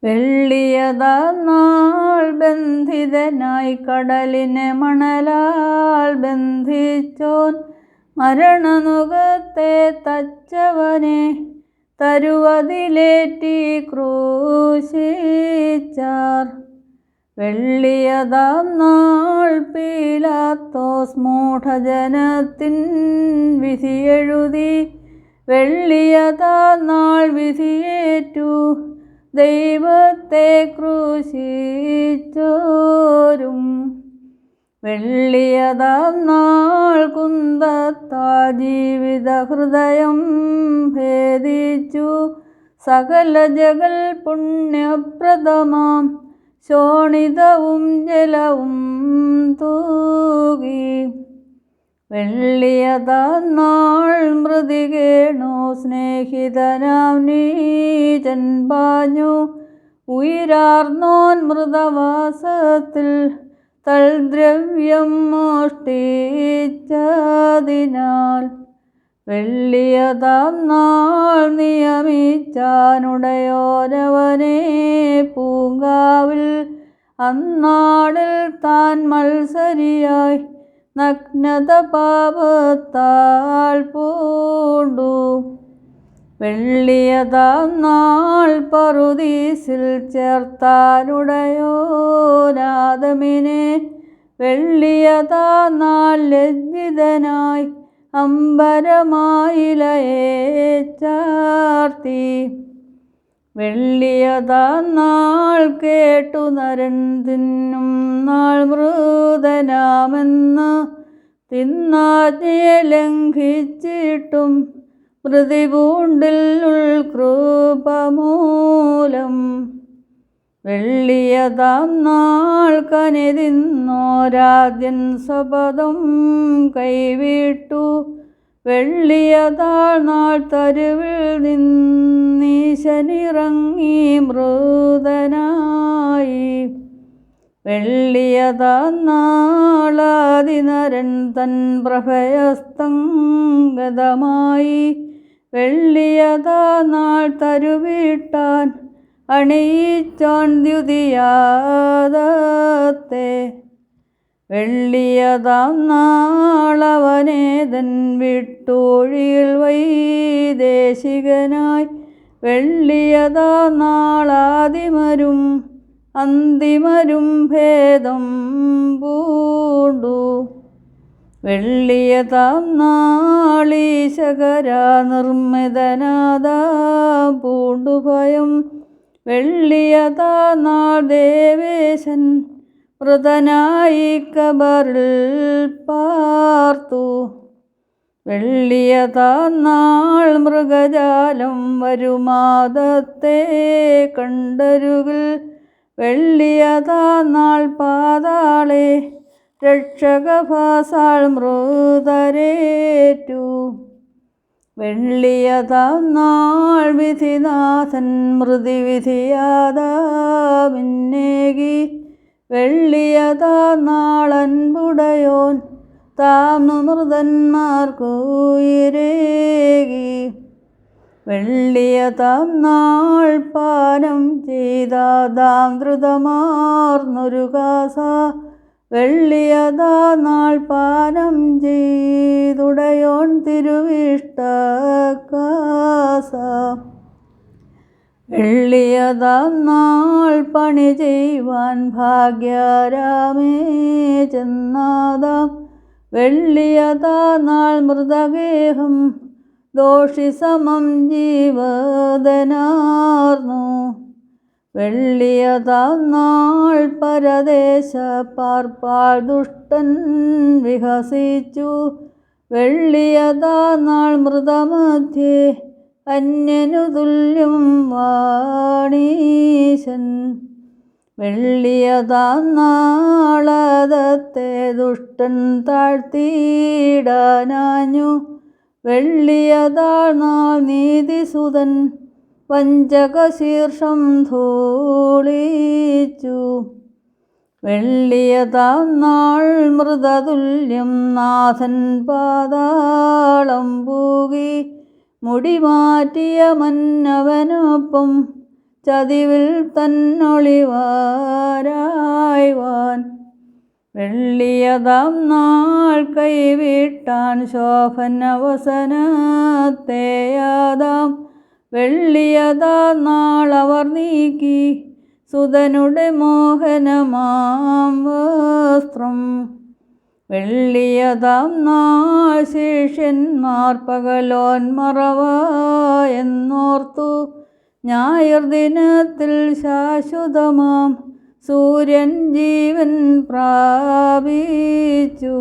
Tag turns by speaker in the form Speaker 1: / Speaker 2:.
Speaker 1: വെള്ളിയതാൾ ബന്ധിതനായി കടലിനെ മണലാൽ ബന്ധിച്ചോൻ, മരണനുകത്തെ തച്ചവനെ തരുവതിലേറ്റി ക്രൂശിച്ചാർ. വെള്ളിയതാം നാൾ പീലാത്തോസ് മൂഢജനത്തിൻ വിധിയെഴുതി, വെള്ളിയതാം നാൾ വിധിയേറ്റു ദൈവത്തെ ക്രൂശിച്ചോരും. വെള്ളിയതാം നാൾ കുന്തത്താ ജീവിത ഹൃദയം ഭേദിച്ചു, സകല ജഗൽ പുണ്യപ്രദമാം ശോണിതവും ജലവും തൂകി. വെള്ളിയതാം നാൾ മൃതികേണു സ്നേഹിതനാം നീചൻ പാഞ്ഞു, ഉയിരാർന്നോൻ മൃതവാസത്തിൽ തൽദ്രവ്യം മോഷ്ടിച്ചതിനാൽ. വെള്ളിയതാം നാൾ നിയമിച്ചാനുടയോനവനെ പൂങ്കാവിൽ, അന്നാളിൽ താൻ മത്സരിയായി നഗ്നത പാപത്താൽ പൂണ്ടു. വെള്ളിയതാം നാൾ പറുദീസിൽ ചേർത്താനുടയോനാദമിനെ, വെള്ളിയതാം നാൾ ലജ്ജിതനായി അമ്പരമായിലയെ ചാർത്തി. വെള്ളിയതാം നാൾ കേട്ടു നരൻ തിന്നും നാൾ മൃതനാമെന്ന്, തിന്നാജ്ഞയെ ലംഘിച്ചിട്ടും മൃതിപൂണ്ടിൽ ഉൾകൃപമൂലം. വെള്ളിയതാം നാൾ കനിതിന്നോരാദ്യൻ സ്വപദം കൈവിട്ടു, വെള്ളിയതാം നാൾ തരുവിൽ നിന്നീശനിറങ്ങി മൃതനായി. വെള്ളിയതാം നാളാദിനരൻ തൻ പ്രഭയസ്തംഗതമായി, വെള്ളിയതാം നാൾ തരുവിട്ടാൻ അണിയിച്ചോൻ ദ്യുതിയാദത്തെ. വെള്ളിയതാം നാളവനേതൻ വിട്ടൂഴിയിൽ വൈദേശികനായി, വെള്ളിയതാം നാളാദിമരും അന്തിമരും ഭേദം പൂണ്ടു. വെള്ളിയതാം നാളീശകരാ നിർമ്മിതനാദാം പൂണ്ടു ഭയം, വെള്ളിയതാം നാൾ ദേവേശൻ മൃതനായി കബറിൽ പാർത്തു. വെള്ളിയതാം നാൾ മൃഗജാലം വരുമാദത്തെ കണ്ടരുകിൽ, വെള്ളിയതാം നാൾ പാതാളെ രക്ഷകഭാസാൾ മൃതരേറ്റു. വെള്ളിയതാം നാൾ വിധിനാഥൻ മൃതിവിധിയാദാമിന്നേകി, വെള്ളിയതാം നാൾ അൻപുടയോൻ താം മൃതന്മാർക്കുയിരേകി. വെള്ളിയതാം നാൾ പാനം ചെയ്താദാം ധൃതമാർന്നൊരു കാസ, വെള്ളിയതാം നാൾ പാനം ചെയ്തുടയോൻ തിരുവിഷ്ട കാസ. വെള്ളിയതാം നാൾ പണി ചെയ്യുവാൻ ഭാഗ്യരാമേ ചെന്നാദാം, വെള്ളിയതാം നാൾ മൃതഗേഹം ദോഷി സമം ജീവദനാർന്നു. വെള്ളിയതാം നാൾ പരദേശ പാർപ്പാൾ ദുഷ്ടൻ വിഹസിച്ചു, വെള്ളിയതാം നാൾ മൃതമധ്യേ അന്യനു തുല്യം വാണീശൻ. വെള്ളിയതാം നാളതത്തെ ദുഷ്ടൻ താഴ്ത്തിയിടാനാഞ്ഞു, വെള്ളിയതാം നാൾ നീതിസുതൻ വഞ്ചകശീർഷം ധൂളിച്ചു. വെള്ളിയതാം നാൾ മൃതതുല്യം നാഥൻ പാതാളം പൂകി, മുടിമാറ്റിയ മന്നവനൊപ്പം ചതിവിൽ തന്നൊളിവാരായ്വാൻ. വെള്ളിയതാം നാൾ കൈവിട്ടാൻ ശോഭനവസനത്തെയാതാം. വെള്ളിയതാ നാളവർ നീക്കി സുതനുടെ മോഹനമാം വസ്ത്രം. വെള്ളിയതാം നാൾ ശിഷ്യന്മാർ പകലോന്മറവായെന്നോർത്തു. ഞായർ ദിനത്തിൽ ശാശ്വതമാം സൂര്യൻ ജീവൻ പ്രാപിച്ചു.